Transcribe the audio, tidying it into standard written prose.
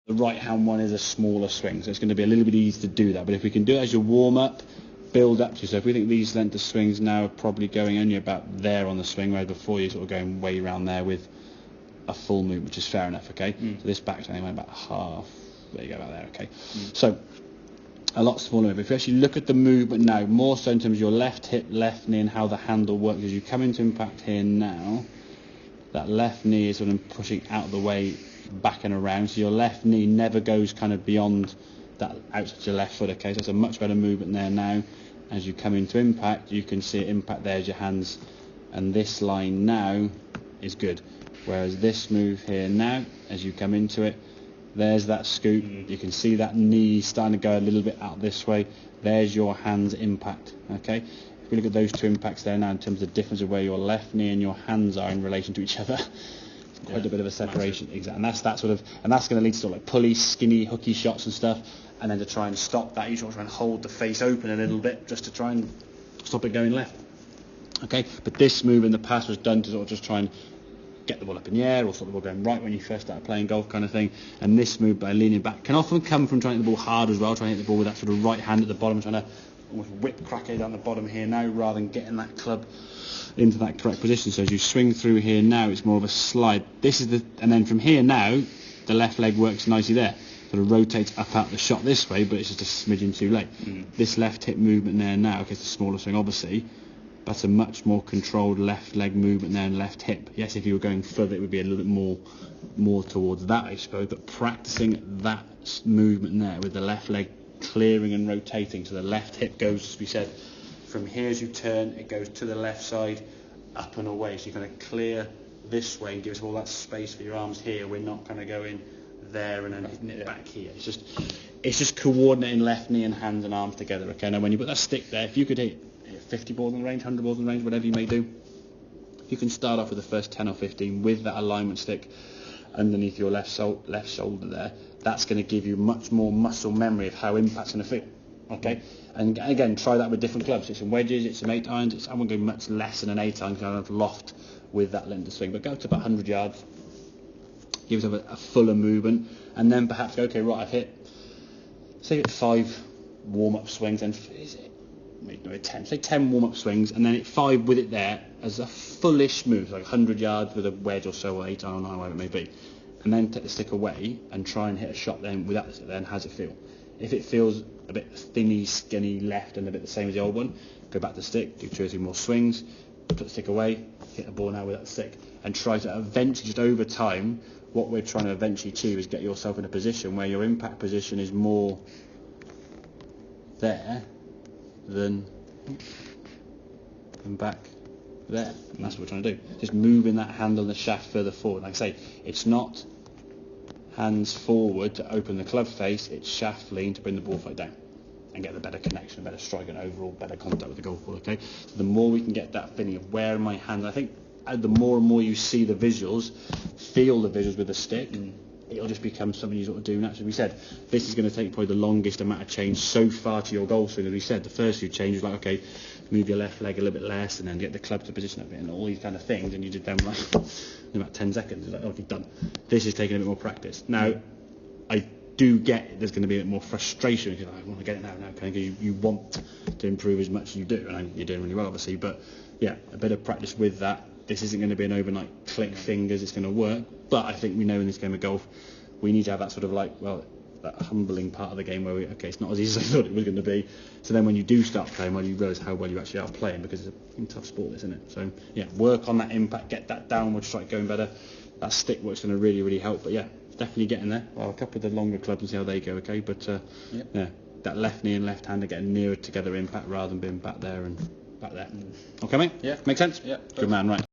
The right hand one is a smaller swing, so it's going to be a little bit easier to do that. But if we can do it as your warm up, build up to. So if we think these length of swings now are probably going only about there on the swing, whereas before you're sort of going way around there with a full move, which is fair enough. Okay, so this back swing went about half. There you go, about there. Okay, so a lot smaller move. If you actually look at the movement now, more so in terms of your left hip, left knee, and how the handle works, as you come into impact here now, that left knee is sort of pushing out of the way, back and around, so your left knee never goes kind of beyond that outside your left foot. Okay, so it's a much better movement there now. As you come into impact, you can see it impact there as your hands, and this line now is good. Whereas this move here now, as you come into it, there's that scoop. You can see that knee starting to go a little bit out this way. There's your hands impact. Okay, if we look at those two impacts there now in terms of the difference of where your left knee and your hands are in relation to each other, quite a bit of a separation. Exactly, and that's that sort of, and that's going to lead to sort of like pulley, skinny, hooky shots and stuff. And then to try and stop that, you sort of try and hold the face open a little bit just to try and stop it going left. Okay, but this move in the past was done to sort of just try and get the ball up in the air, or stop the ball going right when you first start playing golf, kind of thing. And this move by leaning back can often come from trying to hit the ball hard as well, trying to hit the ball with that sort of right hand at the bottom, trying to almost whip crack it down the bottom here now, rather than getting that club into that correct position. So as you swing through here now, it's more of a slide. This is the, and then from here now, the left leg works nicely there. Sort of rotates up out the shot this way, but it's just a smidgen too late. This left hip movement there now, okay, it's a smaller swing obviously, that's a much more controlled left leg movement there and left hip. Yes, if you were going further, it would be a little bit more towards that, I suppose, but practicing that movement there with the left leg clearing and rotating, so the left hip goes, as we said, from here as you turn, it goes to the left side, up and away, so you're going to clear this way and give us all that space for your arms here. We're not going to go in there and then hitting it back here. It's just coordinating left knee and hands and arms together. Okay, now when you put that stick there, if you could hit 50 balls in the range, 100 balls in the range, whatever you may do, you can start off with the first 10 or 15 with that alignment stick underneath your left shoulder there. That's going to give you much more muscle memory of how impact's going to feel. Okay, and again, try that with different clubs. It's some wedges, it's some 8 irons. I won't go much less than an 8 iron kind of loft with that length of swing, but go to about 100 yards. Give yourself a fuller movement, and then perhaps go, okay, right, I've hit, say it's 5 warm-up swings, and is it, maybe 10, say 10 warm-up swings, and then hit 5 with it there as a fullish move, like 100 yards with a wedge or so, or 8 iron, or 9, whatever it may be, and then take the stick away and try and hit a shot then without the stick there, and how does it feel? If it feels a bit thinny, skinny left and a bit the same as the old one, go back to the stick, do 2 or 3 more swings, put the stick away, hit the ball now without the stick, and try to eventually, just over time, what we're trying to eventually achieve is get yourself in a position where your impact position is more there than back there. And that's what we're trying to do. Just moving that handle and the shaft further forward. Like I say, it's not hands forward to open the club face, it's shaft lean to bring the ball flight down and get the better connection, better strike, and overall better contact with the golf ball. Okay, so the more we can get that feeling of where are my hands, I think the more and more you see the visuals, feel the visuals with the stick, it'll just become something you sort of do naturally. We said this is going to take probably the longest amount of change so far to your golf swing. As we said, the first few changes like, okay, move your left leg a little bit less and then get the club to position a bit and all these kind of things, and you did them like in about 10 seconds. It's like, okay, done. This is taking a bit more practice. Now, I do get there's going to be a bit more frustration because I want to get it now. You want to improve as much as you do, and you're doing really well, obviously. But yeah, a bit of practice with that. This isn't going to be an overnight click fingers, it's going to work. But I think we know in this game of golf, we need to have that sort of like, well, that humbling part of the game where it's not as easy as I thought it was going to be. So then when you do start playing, well, you realise how well you actually are playing, because it's a tough sport, isn't it? So yeah, work on that impact, get that downward strike going better. That stick work's going to really, really help. But yeah, definitely getting there. Well, a couple of the longer clubs and see how they go, okay? But yeah, that left knee and left hand are getting nearer together impact rather than being back there and back there. Okay, mate? Yeah. Make sense? Yeah. Good man, right.